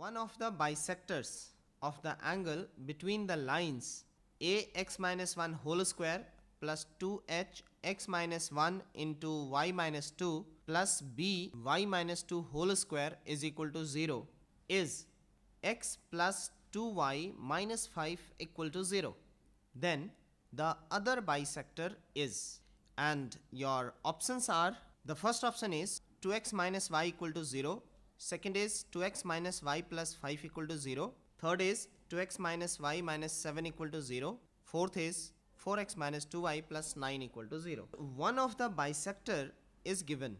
one of the bisectors of the angle between the lines ax minus 1 whole square plus 2h x minus 1 into y minus 2 plus b y minus 2 whole square is equal to 0 is x plus 2y minus 5 equal to 0. Then the other bisector is, and your options are, the first option is 2x minus y equal to 0, second is 2x minus y plus 5 equal to 0, third is 2x minus y minus 7 equal to 0, fourth is 4x minus 2y plus 9 equal to 0. One of the bisector is given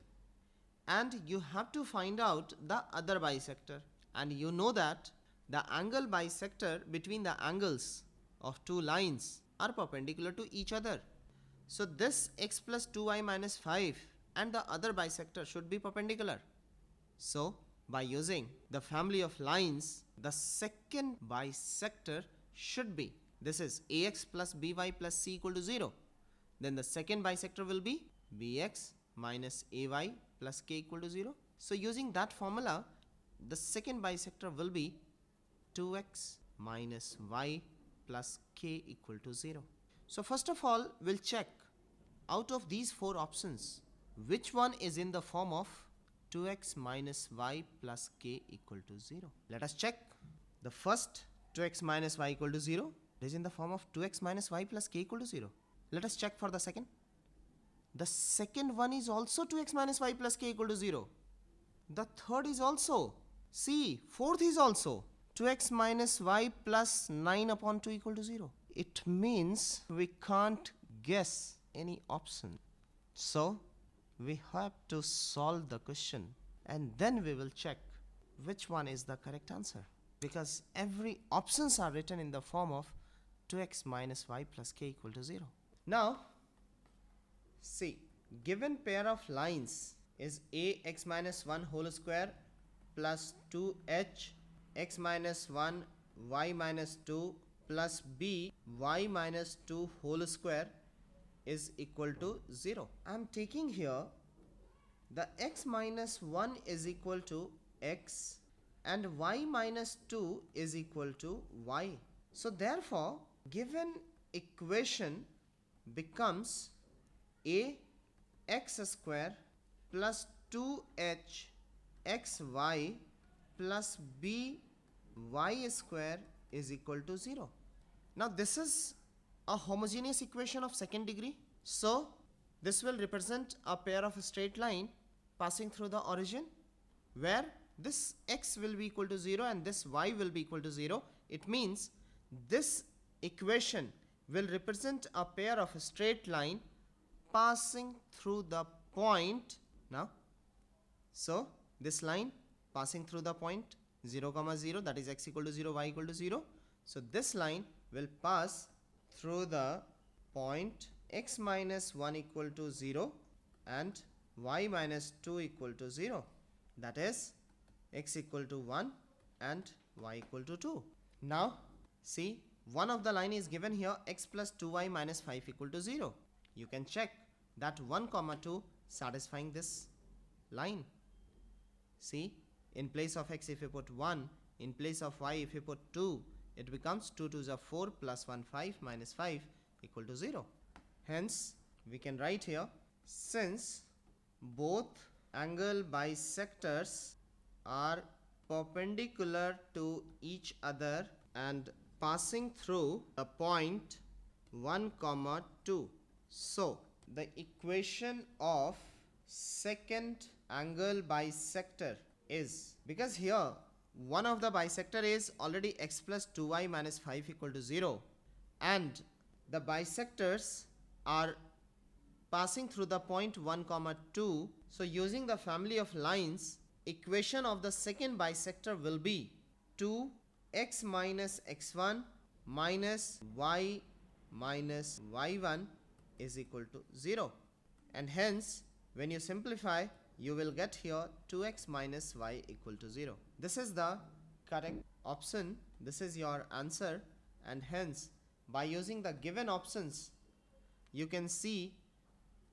and you have to find out the other bisector, and you know that the angle bisector between the angles of two lines are perpendicular to each other. So this x plus 2y minus 5 and the other bisector should be perpendicular. So by using the family of lines, the second bisector should be, this is ax plus by plus c equal to 0. Then the second bisector will be bx minus ay plus k equal to 0. So using that formula, the second bisector will be 2x minus y plus k equal to 0. So first of all, we'll check out of these four options which one is in the form of 2x minus y plus k equal to 0. Let us check. The first 2x minus y equal to 0 is in the form of 2x minus y plus k equal to 0. Let us check for the second. The second one is also 2x minus y plus k equal to 0. The third is also, see, fourth is also 2x minus y plus 9 upon 2 equal to 0. It means we can't guess any option. So we have to solve the question and then we will check which one is the correct answer, because every options are written in the form of 2x minus y plus k equal to 0. Now see, given pair of lines is ax minus 1 whole square plus 2h x minus 1 y minus 2 plus b y minus 2 whole square is equal to 0. I am taking here the x minus 1 is equal to x and y minus 2 is equal to y. So therefore given equation becomes a x square plus 2h xy plus b y square is equal to 0. Now this is a homogeneous equation of second degree. So this will represent a pair of a straight line passing through the origin where this x will be equal to 0 and this y will be equal to 0. It means this equation will represent a pair of a straight line passing through the point. Now, so this line passing through the point 0 comma 0, that is x equal to 0, y equal to 0. So this line will pass through the point x minus 1 equal to 0 and y minus 2 equal to 0, that is x equal to 1 and y equal to 2. Now see, one of the line is given here, x plus 2y minus 5 equal to 0. You can check that 1 comma 2 satisfying this line. See, in place of x if you put 1, in place of y if you put 2, it becomes 2 2s are 4 plus 1 5 minus 5 equal to 0. Hence we can write here, since both angle bisectors are perpendicular to each other and passing through the point 1 comma 2, so the equation of second angle bisector is, because here one of the bisector is already x plus 2y minus 5 equal to 0 and the bisectors are passing through the point 1 comma 2. So using the family of lines, equation of the second bisector will be 2x minus x1 minus y minus y1 is equal to 0, and hence when you simplify you will get here 2x minus y equal to 0. This is the correct option. This is your answer, and hence by using the given options you can see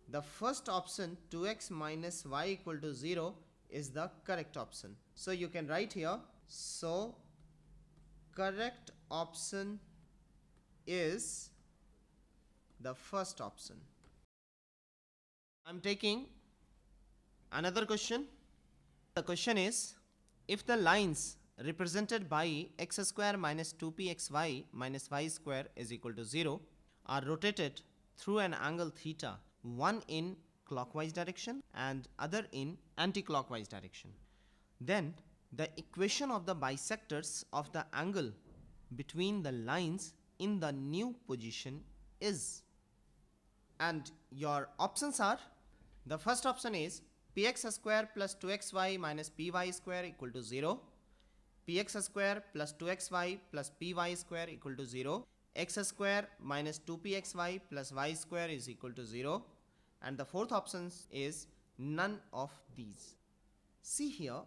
the first option 2x minus y equal to 0 is the correct option. So you can write here, So correct option is the first option. I'm taking another question. The question is, if the lines represented by x square minus 2pxy minus y square is equal to 0 are rotated through an angle theta, one in clockwise direction and other in anti-clockwise direction, then the equation of the bisectors of the angle between the lines in the new position is. And your options are, the first option is px square plus 2xy minus py square equal to 0, px square plus 2xy plus py square equal to 0, x square minus 2pxy plus y square is equal to 0, and the fourth option is none of these. See here,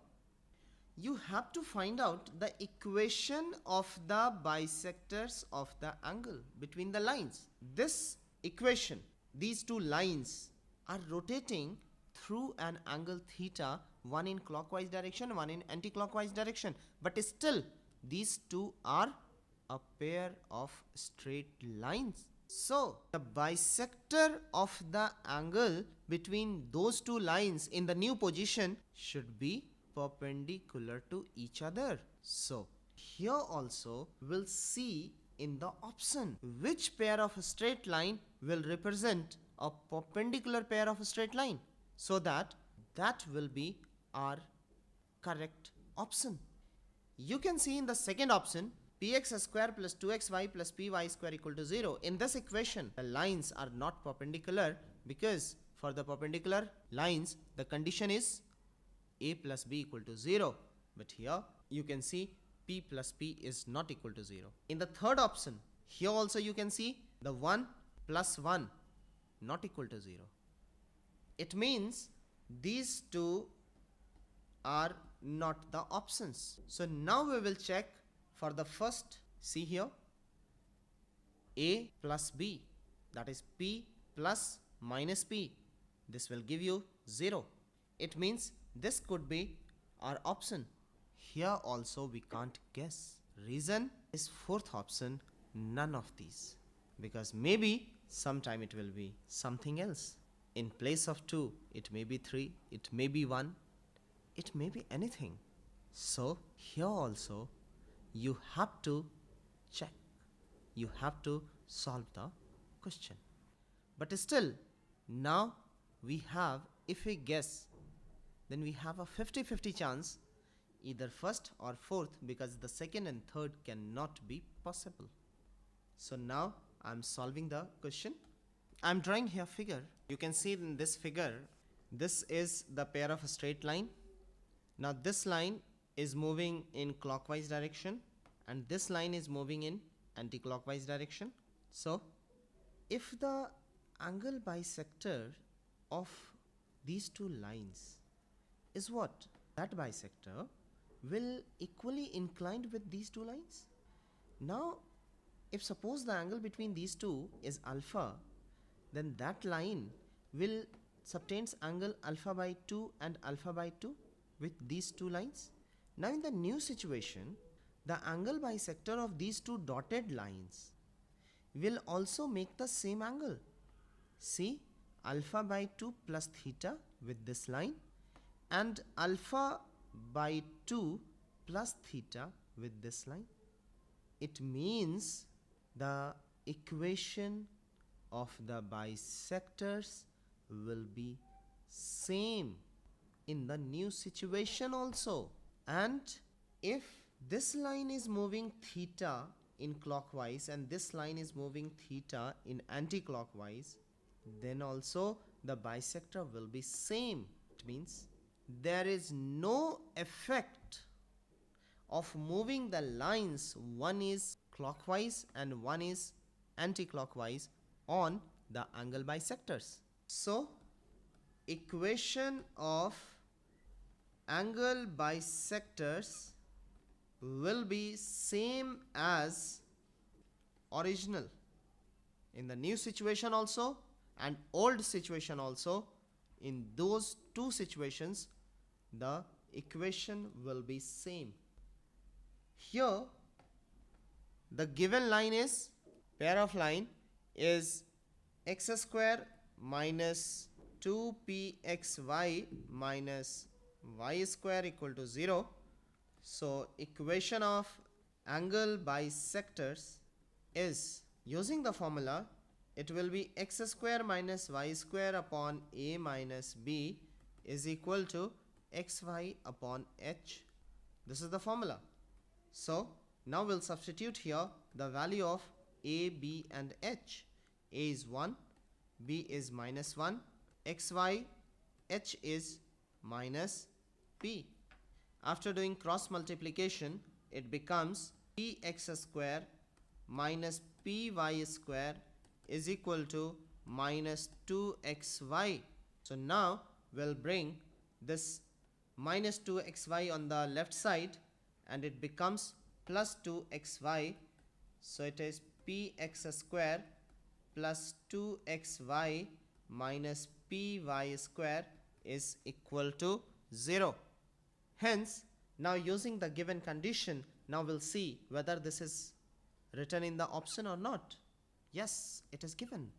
you have to find out the equation of the bisectors of the angle between the lines. This equation, these two lines are rotating through an angle theta, one in clockwise direction, one in anti-clockwise direction, but still these two are a pair of straight lines. So the bisector of the angle between those two lines in the new position should be perpendicular to each other. So here also we'll see in the option which pair of a straight line will represent a perpendicular pair of a straight line, so that will be our correct option. You can see in the second option, px square plus 2xy plus py square equal to 0. In this equation, the lines are not perpendicular, because for the perpendicular lines, the condition is a plus b equal to 0. But here you can see p plus p is not equal to 0. In the third option, here also you can see the 1 plus 1 not equal to 0. It means these two are not the options. So now we will check for the first. See here, a plus b, that is p plus minus p. This will give you 0. It means this could be our option. Here also we can't guess. Reason is fourth option, none of these, because maybe sometime it will be something else. In place of 2, it may be 3, it may be 1, it may be anything. So here also you have to check, you have to solve the question. But still, now we have, if we guess, then we have a 50-50 chance, either first or fourth, because the second and third cannot be possible. So now I'm solving the question. I'm drawing here figure. You can see in this figure, this is the pair of a straight line. Now this line is moving in clockwise direction and this line is moving in anti-clockwise direction. So if the angle bisector of these two lines is what? That bisector will equally inclined with these two lines. Now if suppose the angle between these two is alpha, then that line will subtends angle alpha by 2 and alpha by 2 with these two lines. Now in the new situation, the angle bisector of these two dotted lines will also make the same angle. See, alpha by 2 plus theta with this line and alpha by 2 plus theta with this line. It means the equation of the bisectors will be same in the new situation also. And if this line is moving theta in clockwise and this line is moving theta in anti-clockwise, then also the bisector will be same. It means there is no effect of moving the lines, one is clockwise and one is anti-clockwise, on the angle bisectors. So equation of angle bisectors will be same as original in the new situation also and old situation also. In those two situations the equation will be same. Here the given line is, pair of line is x square minus 2pxy minus y square equal to 0. So equation of angle bisectors is, using the formula, it will be x square minus y square upon a minus b is equal to xy upon h. This is the formula. So now we'll substitute here the value of a, b and h. A is 1, b is minus 1, xy, h is minus p. After doing cross multiplication, it becomes px square minus py square is equal to minus 2xy. So now we'll bring this minus 2xy on the left side and it becomes plus 2xy. So it is px square plus 2xy minus py square is equal to 0. Hence, now using the given condition, now we'll see whether this is written in the option or not. Yes, it is given.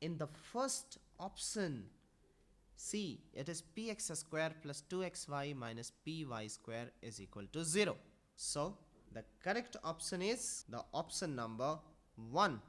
In the first option, see, it is px square plus 2xy minus py square is equal to 0. So, the correct option is the option number 1.